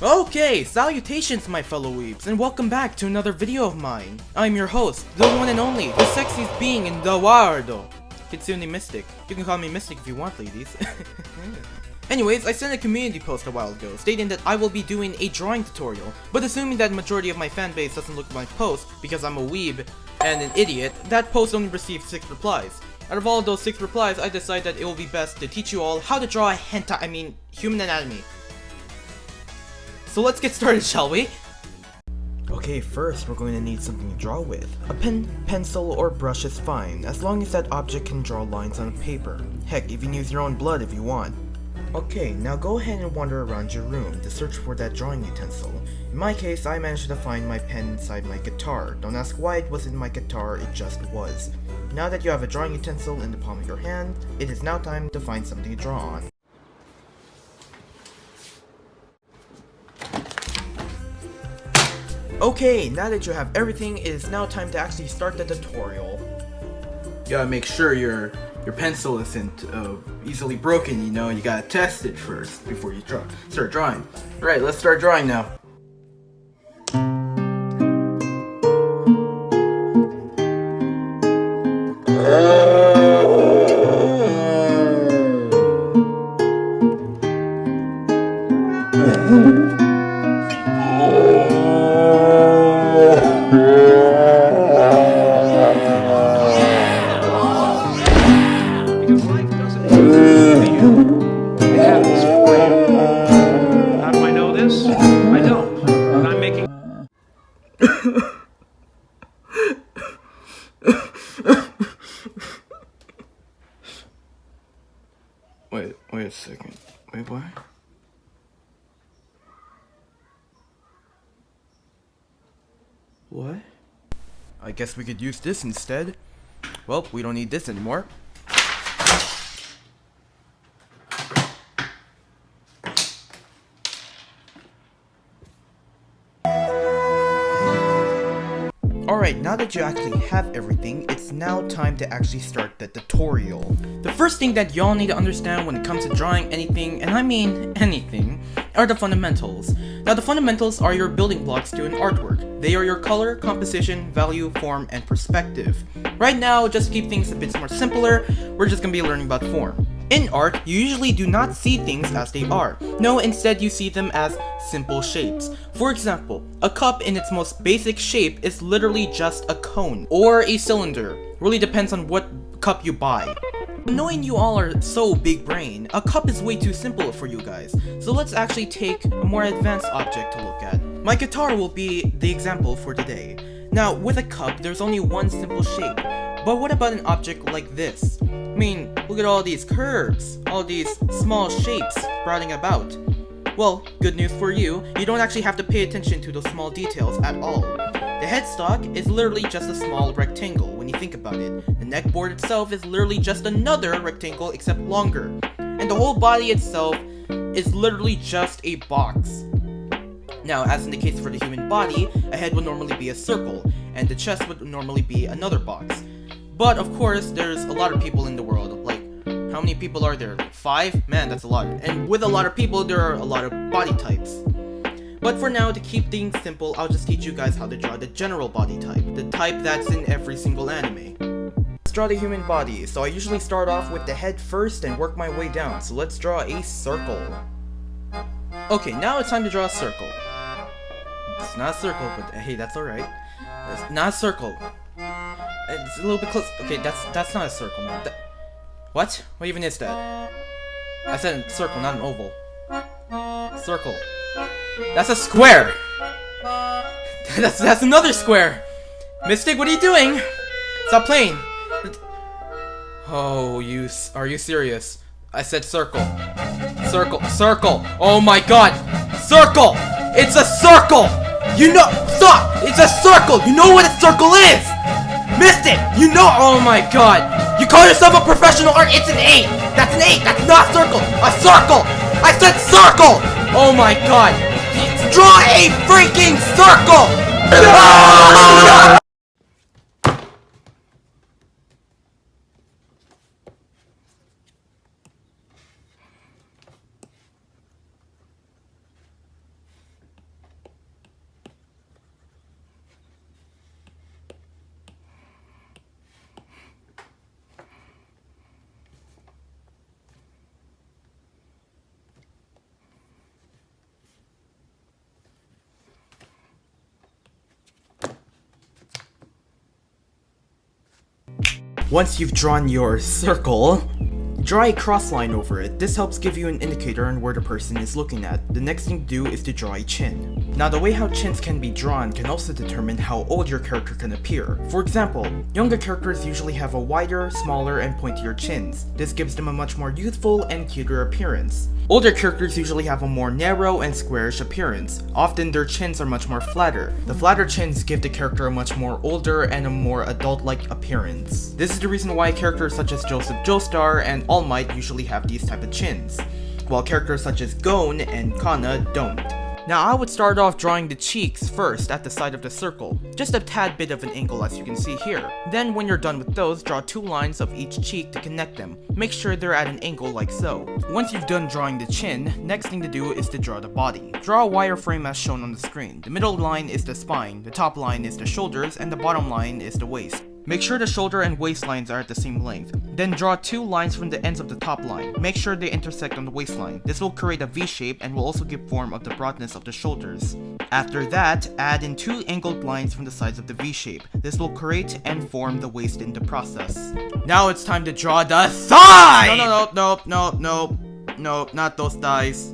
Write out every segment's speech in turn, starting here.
Okay, salutations my fellow weebs, and welcome back to another video of mine. I'm your host, the one and only, the sexiest being in the world, Kitsune Mystic. You can call me Mystic if you want, ladies. Anyways, I sent a community post a while ago stating that I will be doing a drawing tutorial, but assuming that majority of my fanbase doesn't look at my post because I'm a weeb and an idiot, that post only received 6 replies. Out of all of those 6 replies, I decided that it will be best to teach you all how to draw a human anatomy. So let's get started, shall we? Okay, first we're going to need something to draw with. A pen, pencil, or brush is fine, as long as that object can draw lines on paper. Heck, even use your own blood if you want. Okay, now go ahead and wander around your room to search for that drawing utensil. In my case, I managed to find my pen inside my guitar. Don't ask why it was in my guitar, it just was. Now that you have a drawing utensil in the palm of your hand, it is now time to find something to draw on. Okay, now that you have everything, it is now time to actually start the tutorial. You gotta make sure your pencil isn't easily broken, you know, you gotta test it first before you start drawing. Alright, let's start drawing now. Wait a second. Wait, what? What? I guess we could use this instead. Well, we don't need this anymore. Alright, now that you actually have everything, it's now time to actually start the tutorial. The first thing that y'all need to understand when it comes to drawing anything, and I mean anything, are the fundamentals. Now the fundamentals are your building blocks to an artwork. They are your color, composition, value, form, and perspective. Right now, just to keep things a bit more simpler, we're just gonna be learning about form. In art, you usually do not see things as they are. No, instead you see them as simple shapes. For example, a cup in its most basic shape is literally just a cone, or a cylinder. Really depends on what cup you buy. Knowing you all are so big brain, a cup is way too simple for you guys. So let's actually take a more advanced object to look at. My guitar will be the example for today. Now, with a cup, there's only one simple shape. But what about an object like this? I mean, look at all these curves, all these small shapes sprouting about. Well, good news for you, you don't actually have to pay attention to those small details at all. The headstock is literally just a small rectangle when you think about it. The neckboard itself is literally just another rectangle except longer. And the whole body itself is literally just a box. Now, as in the case for the human body, a head would normally be a circle, and the chest would normally be another box. But of course, there's a lot of people in the world. Like, how many people are there? Like 5? Man, that's a lot. And with a lot of people, there are a lot of body types. But for now, to keep things simple, I'll just teach you guys how to draw the general body type. The type that's in every single anime. Let's draw the human body. So I usually start off with the head first and work my way down. So let's draw a circle. Okay, now it's time to draw a circle. It's not a circle, but hey, that's alright. It's not a circle. It's a little bit close. Okay, that's not a circle, man. What? What even is that? I said a circle, not an oval. Circle. That's a square! That's another square! Mystic, what are you doing? Stop playing! Oh, are you serious? I said circle. Circle! Oh my god! Circle! It's a circle! You know, stop! It's a circle! You know what a circle is! Mystic! You know, oh my god! You call yourself a professional art, it's an 8! That's an 8! That's not a circle! A circle! I said circle! Oh my god! Draw a freaking circle! Once you've drawn your circle, draw a cross line over it. This helps give you an indicator on where the person is looking at. The next thing to do is to draw a chin. Now the way how chins can be drawn can also determine how old your character can appear. For example, younger characters usually have a wider, smaller, and pointier chins. This gives them a much more youthful and cuter appearance. Older characters usually have a more narrow and squarish appearance. Often their chins are much more flatter. The flatter chins give the character a much more older and a more adult-like appearance. This is the reason why characters such as Joseph Joestar and All Might usually have these type of chins, while characters such as Gon and Kana don't. Now I would start off drawing the cheeks first at the side of the circle, just a tad bit of an angle as you can see here. Then when you're done with those, draw 2 lines of each cheek to connect them. Make sure they're at an angle like so. Once you've done drawing the chin, next thing to do is to draw the body. Draw a wireframe as shown on the screen. The middle line is the spine, the top line is the shoulders, and the bottom line is the waist. Make sure the shoulder and waist lines are at the same length. Then draw 2 lines from the ends of the top line. Make sure they intersect on the waistline. This will create a V shape and will also give form of the broadness of the shoulders. After that, add in 2 angled lines from the sides of the V shape. This will create and form the waist in the process. Now it's time to draw the thigh! No, not those thighs.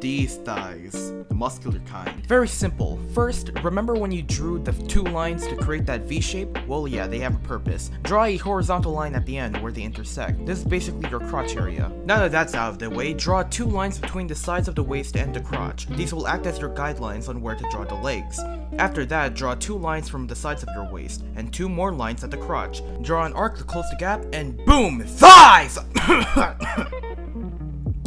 These thighs. The muscular kind. Very simple. First, remember when you drew the 2 lines to create that V shape? Well, yeah, they have a purpose. Draw a horizontal line at the end where they intersect. This is basically your crotch area. Now that that's out of the way, draw 2 lines between the sides of the waist and the crotch. These will act as your guidelines on where to draw the legs. After that, draw 2 lines from the sides of your waist, and 2 more lines at the crotch. Draw an arc to close the gap, and boom! Thighs!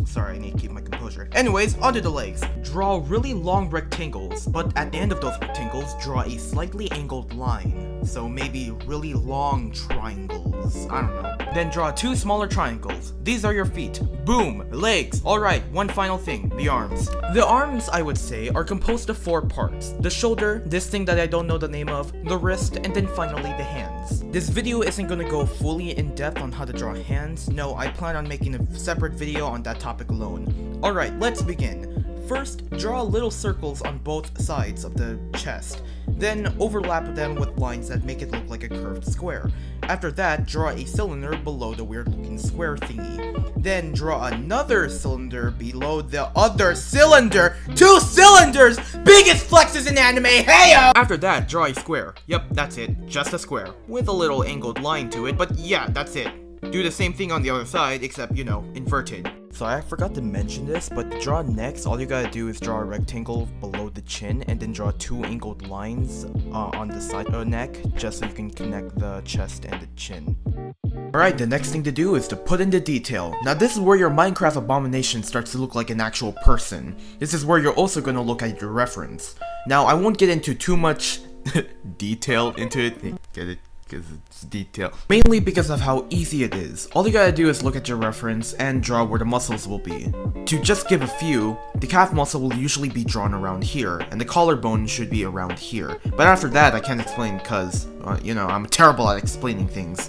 Sorry, I need to keep my composure. Anyways, onto the legs. Draw really long rectangles, but at the end of those rectangles, draw a slightly angled line. So maybe really long triangles. I don't know. Then draw 2 smaller triangles. These are your feet. Boom! Legs! Alright, one final thing. The arms. The arms, I would say, are composed of 4 parts. The shoulder, this thing that I don't know the name of, the wrist, and then finally the hands. This video isn't gonna go fully in depth on how to draw hands. No, I plan on making a separate video on that topic alone. Alright, let's begin. First, draw little circles on both sides of the chest. Then overlap them with lines that make it look like a curved square. After that, draw a cylinder below the weird looking square thingy. Then draw another cylinder below the other cylinder! 2 cylinders! Biggest flexes in anime, heyo! After that, draw a square. Yep, that's it. Just a square. With a little angled line to it, but yeah, that's it. Do the same thing on the other side, except, you know, inverted. So I forgot to mention this, but to draw next, all you gotta do is draw a rectangle below the chin, and then draw 2 angled lines on the side of the neck, just so you can connect the chest and the chin. Alright, the next thing to do is to put in the detail. Now this is where your Minecraft abomination starts to look like an actual person. This is where you're also gonna look at your reference. Now I won't get into too much detail into it. Get it? Because it's detail. Mainly because of how easy it is. All you gotta do is look at your reference and draw where the muscles will be. To just give a few, the calf muscle will usually be drawn around here, and the collarbone should be around here. But after that, I can't explain because, you know, I'm terrible at explaining things.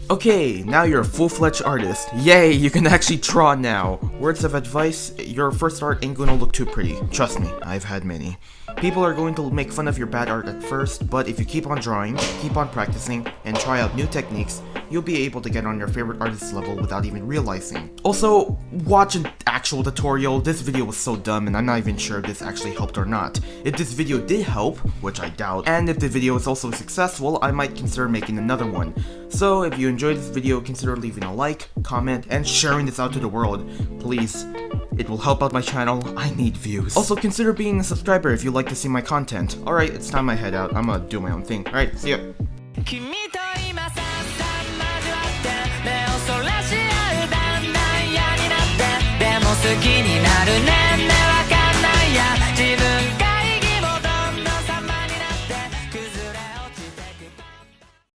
Okay, now you're a full-fledged artist. Yay, you can actually draw now. Words of advice, your first art ain't gonna look too pretty. Trust me, I've had many. People are going to make fun of your bad art at first, but if you keep on drawing, keep on practicing, and try out new techniques, you'll be able to get on your favorite artist's level without even realizing. Also, watch an actual tutorial. This video was so dumb and I'm not even sure if this actually helped or not. If this video did help, which I doubt, and if the video is also successful, I might consider making another one. So if you enjoyed this video, consider leaving a like, comment, and sharing this out to the world. Please. It will help out my channel. I need views. Also, consider being a subscriber if you like to see my content. Alright, it's time I head out. I'm gonna do my own thing. Alright, see ya.